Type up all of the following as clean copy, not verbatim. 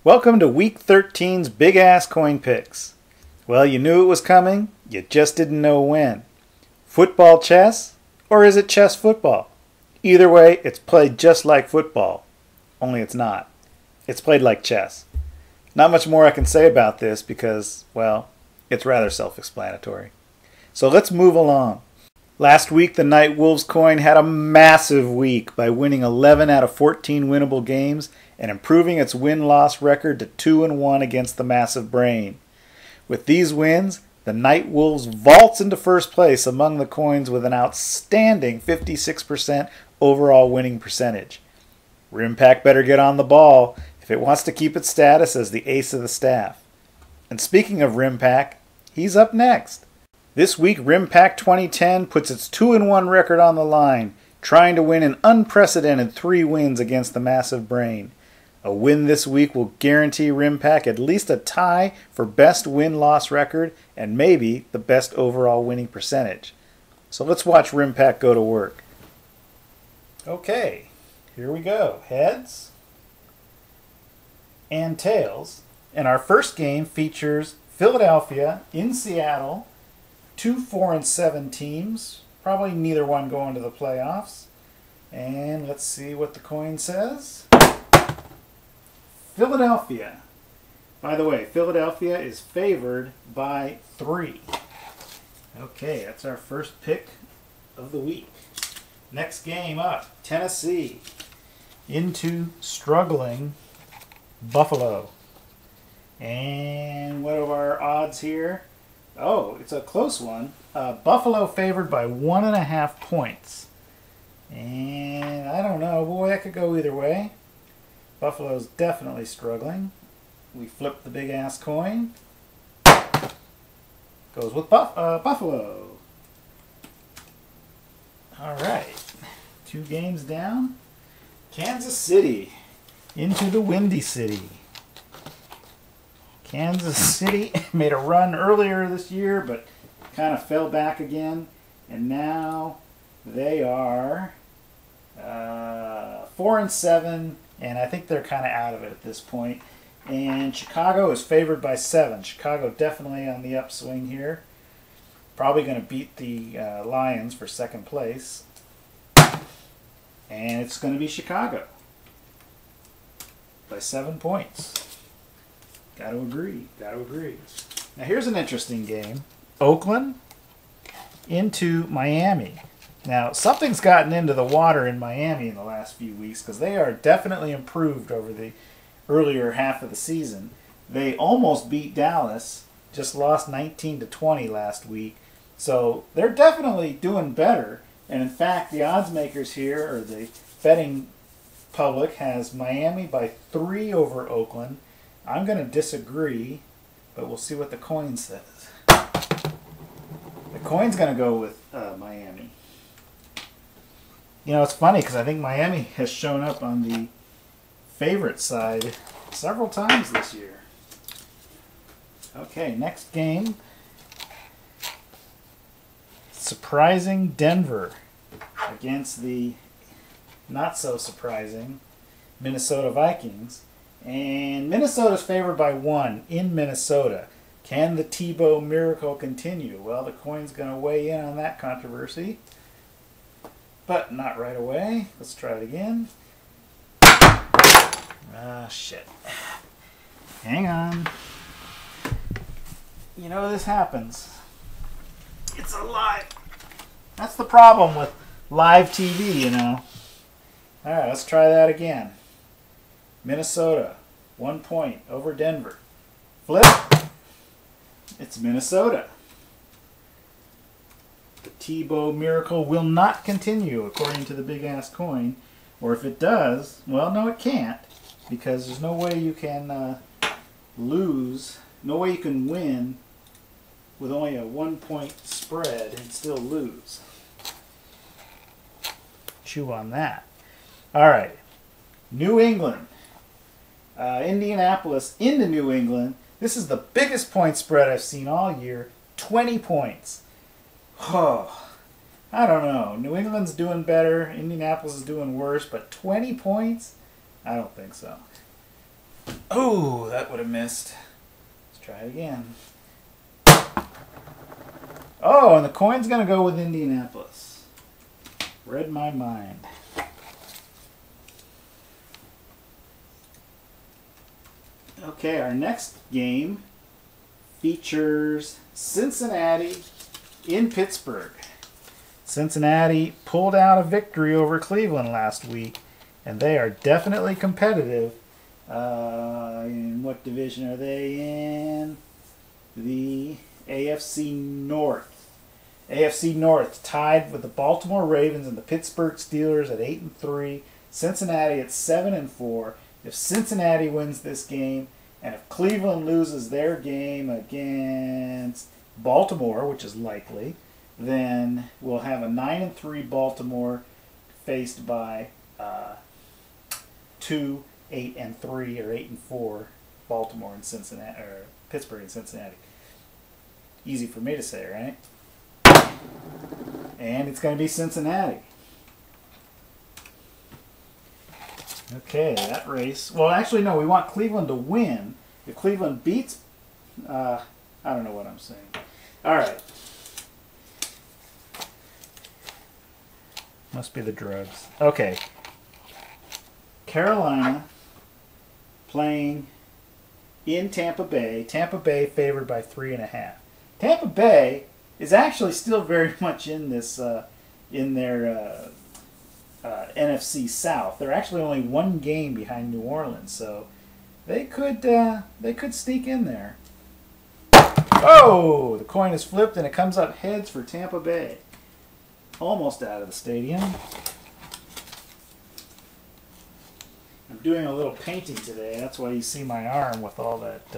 Welcome to Week 13's Big Ass Coin Picks. Well, you knew it was coming, you just didn't know when. Football chess, or is it chess football? Either way, it's played just like football. Only it's not. It's played like chess. Not much more I can say about this because, well, it's rather self-explanatory. So let's move along. Last week, the Night Wolves coin had a massive week by winning 11 out of 14 winnable games and improving its win-loss record to 2-1 against the Massive Brain. With these wins, the Night Wolves vaults into first place among the coins with an outstanding 56% overall winning percentage. Rimpack better get on the ball if it wants to keep its status as the ace of the staff. And speaking of Rimpack, he's up next. This week, Rimpack 2010 puts its 2-1 record on the line, trying to win an unprecedented 3 wins against the Massive Brain. A win this week will guarantee Rimpack at least a tie for best win-loss record and maybe the best overall winning percentage. So let's watch Rimpack go to work. Okay, here we go. Heads and tails. And our first game features Philadelphia in Seattle. 2 4-7 teams, probably neither one going to the playoffs. And let's see what the coin says. Philadelphia. By the way, Philadelphia is favored by 3. Okay, that's our first pick of the week. Next game up, Tennessee into struggling Buffalo. And what are our odds here? Oh, it's a close one. Buffalo favored by 1.5 points. And I don't know, boy, that could go either way. Buffalo's definitely struggling. We flip the big ass coin. Goes with Buffalo. All right, 2 games down. Kansas City into the Windy City. Kansas City made a run earlier this year, but kind of fell back again. And now they are 4-7, and I think they're kind of out of it at this point. And Chicago is favored by 7. Chicago definitely on the upswing here. Probably going to beat the Lions for second place. And it's going to be Chicago by 7 points. Got to agree. Got to agree. Now here's an interesting game. Oakland into Miami. Now something's gotten into the water in Miami in the last few weeks because they are definitely improved over the earlier half of the season. They almost beat Dallas. Just lost 19-20 last week. So they're definitely doing better. And in fact, the odds makers here, or the betting public, has Miami by 3 over Oakland. I'm going to disagree, but we'll see what the coin says. The coin's going to go with Miami. You know, it's funny because I think Miami has shown up on the favorite side several times this year. Okay, next game. Surprising Denver against the not so surprising Minnesota Vikings. And Minnesota's favored by 1 in Minnesota. Can the Tebow miracle continue? Well, the coin's going to weigh in on that controversy. But not right away. Let's try it again. Ah, shit. Hang on. You know this happens. It's a lie. That's the problem with live TV, you know. Alright, let's try that again. Minnesota, 1 point over Denver. Flip. It's Minnesota. The Tebow miracle will not continue, according to the big ass coin. Or if it does, well, no, it can't, because there's no way you can lose. No way you can win with only a 1 point spread and still lose. Chew on that. All right, New England. Indianapolis into New England. This is the biggest point spread I've seen all year. 20 points. Oh, I don't know. New England's doing better. Indianapolis is doing worse. But 20 points? I don't think so. Oh, that would have missed. Let's try it again. Oh, and the coin's going to go with Indianapolis. Read my mind. Okay, our next game features Cincinnati in Pittsburgh. Cincinnati pulled out a victory over Cleveland last week, and they are definitely competitive. In what division are they in? The AFC North. AFC North tied with the Baltimore Ravens and the Pittsburgh Steelers at 8-3. Cincinnati at 7-4. If Cincinnati wins this game, and if Cleveland loses their game against Baltimore, which is likely, then we'll have a 9-3 Baltimore faced by 2, 8-3 or 8-4 Baltimore and Cincinnati, or Pittsburgh and Cincinnati. Easy for me to say, right? And it's going to be Cincinnati. Okay, that race. Well, actually, no. We want Cleveland to win. If Cleveland beats, I don't know what I'm saying. All right. Must be the drugs. Okay. Carolina playing in Tampa Bay. Tampa Bay favored by 3.5. Tampa Bay is actually still very much in this in their NFC South. They're actually only one game behind New Orleans, so they could sneak in there. Oh, the coin is flipped and it comes up heads for Tampa Bay. Almost out of the stadium. I'm doing a little painting today. That's why you see my arm with all that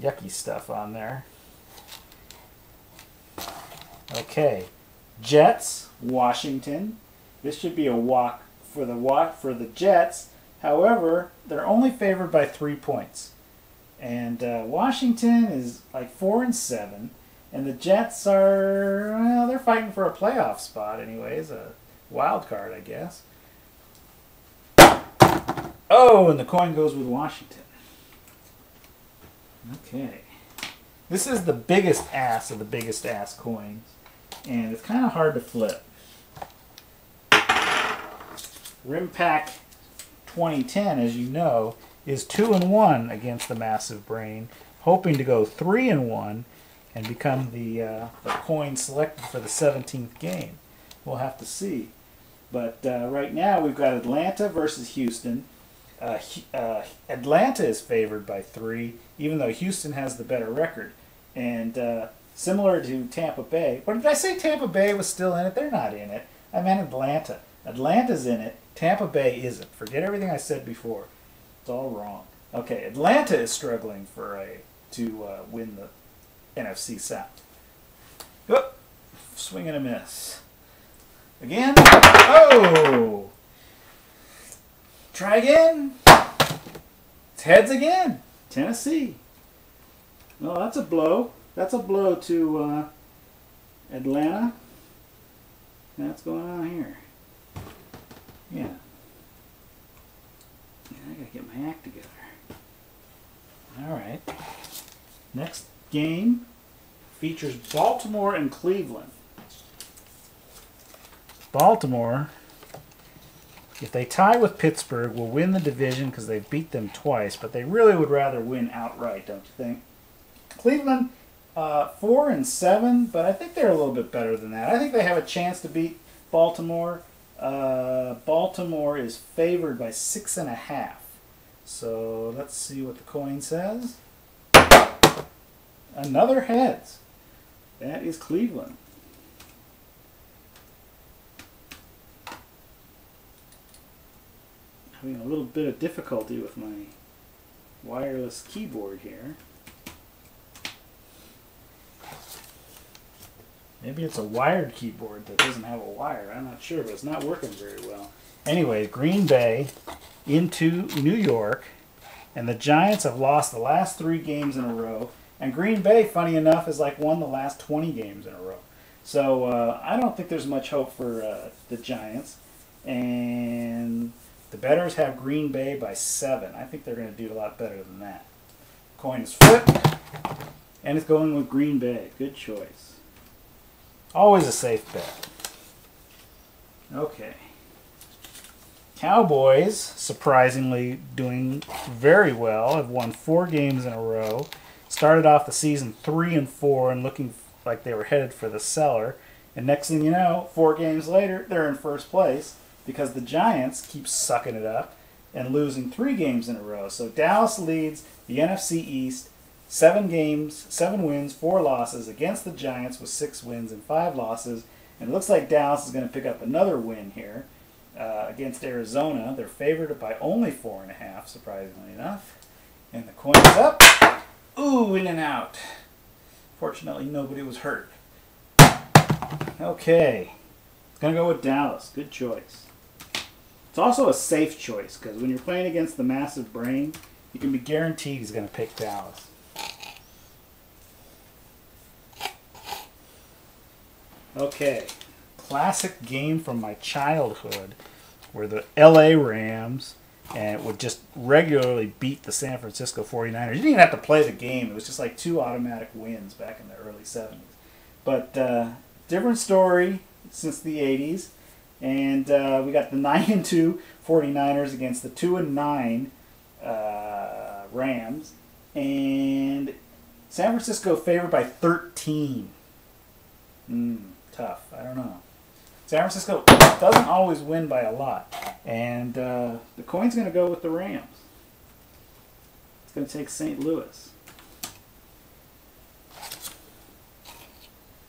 yucky stuff on there. Okay, Jets, Washington. This should be a walk for the Jets. However, they're only favored by 3 points, and Washington is like 4-7, and the Jets are, well, they're fighting for a playoff spot anyways, a wild card, I guess. Oh, and the coin goes with Washington. Okay, this is the biggest ass of the biggest ass coins, and it's kind of hard to flip. Rim Pack 2010, as you know, is 2-1 against the Massive Brain, hoping to go 3-1 and become the coin selected for the 17th game. We'll have to see. But right now we've got Atlanta versus Houston. Atlanta is favored by 3, even though Houston has the better record. And similar to Tampa Bay. What did I say? Tampa Bay was still in it? They're not in it. I meant Atlanta. Atlanta's in it. Tampa Bay isn't. Forget everything I said before. It's all wrong. Okay, Atlanta is struggling to win the NFC South. Oh, swing and a miss. Again. Oh! Try again. It's heads again. Tennessee. Well, that's a blow. That's a blow to Atlanta. What's going on here? Yeah. I gotta get my act together. Alright. Next game features Baltimore and Cleveland. Baltimore, if they tie with Pittsburgh, will win the division because they beat them twice, but they really would rather win outright, don't you think? Cleveland, 4-7, but I think they're a little bit better than that. I think they have a chance to beat Baltimore. Baltimore is favored by 6.5. So let's see what the coin says. Another heads. That is Cleveland. Having a little bit of difficulty with my wireless keyboard here. Maybe it's a wired keyboard that doesn't have a wire. I'm not sure, but it's not working very well. Anyway, Green Bay into New York, and the Giants have lost the last 3 games in a row. And Green Bay, funny enough, has like won the last 20 games in a row. So I don't think there's much hope for the Giants. And the bettors have Green Bay by 7. I think they're going to do a lot better than that. Coin is flipped, and it's going with Green Bay. Good choice. Always a safe bet. Okay. Cowboys, surprisingly doing very well, have won 4 games in a row. Started off the season 3-4 and looking like they were headed for the cellar. And next thing you know, 4 games later, they're in first place because the Giants keep sucking it up and losing 3 games in a row. So Dallas leads the NFC East 7 games, 7 wins, 4 losses against the Giants with 6 wins and 5 losses. And it looks like Dallas is going to pick up another win here against Arizona. They're favored by only 4.5, surprisingly enough. And the coin is up. Ooh, in and out. Fortunately, nobody was hurt. Okay. It's going to go with Dallas. Good choice. It's also a safe choice because when you're playing against the massive brain, you can be guaranteed he's going to pick Dallas. Okay. Classic game from my childhood where the LA Rams and would just regularly beat the San Francisco 49ers. You didn't even have to play the game. It was just like 2 automatic wins back in the early 70s. But different story since the 80s. And we got the 9-2 49ers against the 2-9 Rams. And San Francisco favored by 13. Tough. I don't know. San Francisco doesn't always win by a lot. And the coin's going to go with the Rams. It's going to take St. Louis.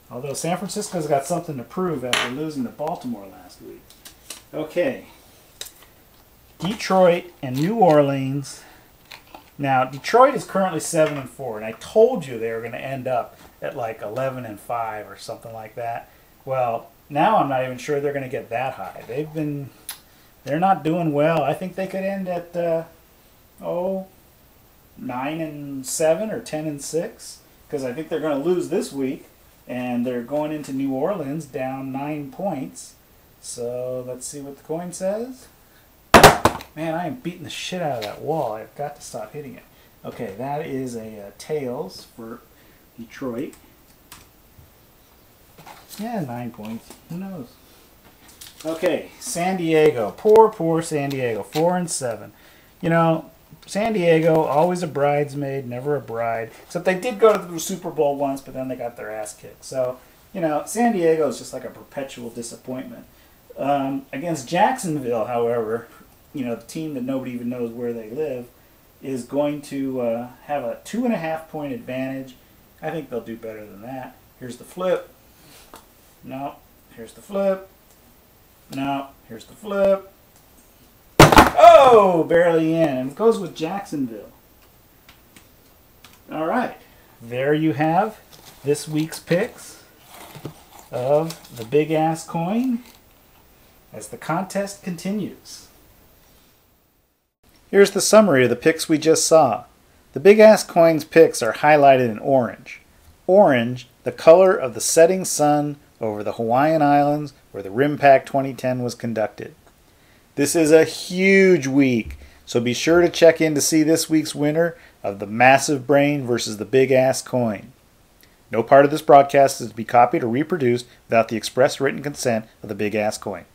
Although San Francisco's got something to prove after losing to Baltimore last week. Okay. Detroit and New Orleans. Now, Detroit is currently 7-4, and I told you they were going to end up at like 11-5 or something like that. Well, now I'm not even sure they're going to get that high. They're not doing well. I think they could end at 9-7 or 10-6 because I think they're going to lose this week, and they're going into New Orleans down 9 points. So let's see what the coin says. Man, I am beating the shit out of that wall. I've got to stop hitting it. Okay, that is a tails for Detroit. Yeah, 9 points. Who knows? Okay, San Diego. Poor San Diego. 4-7. You know, San Diego, always a bridesmaid, never a bride. Except they did go to the Super Bowl once, but then they got their ass kicked. So, you know, San Diego is just like a perpetual disappointment. Against Jacksonville, however, you know, the team that nobody even knows where they live, is going to have a 2.5-point advantage. I think they'll do better than that. Here's the flip. No. Here's the flip. No. Here's the flip. Oh, barely in. And it goes with Jacksonville. All right. There you have this week's picks of the Big Ass Coin as the contest continues. Here's the summary of the picks we just saw. The Big Ass Coin's picks are highlighted in orange. Orange, the color of the setting sun over the Hawaiian Islands where the RimPac 2010 was conducted. This is a huge week, so be sure to check in to see this week's winner of the Massive Brain versus the Big Ass Coin. No part of this broadcast is to be copied or reproduced without the express written consent of the Big Ass Coin.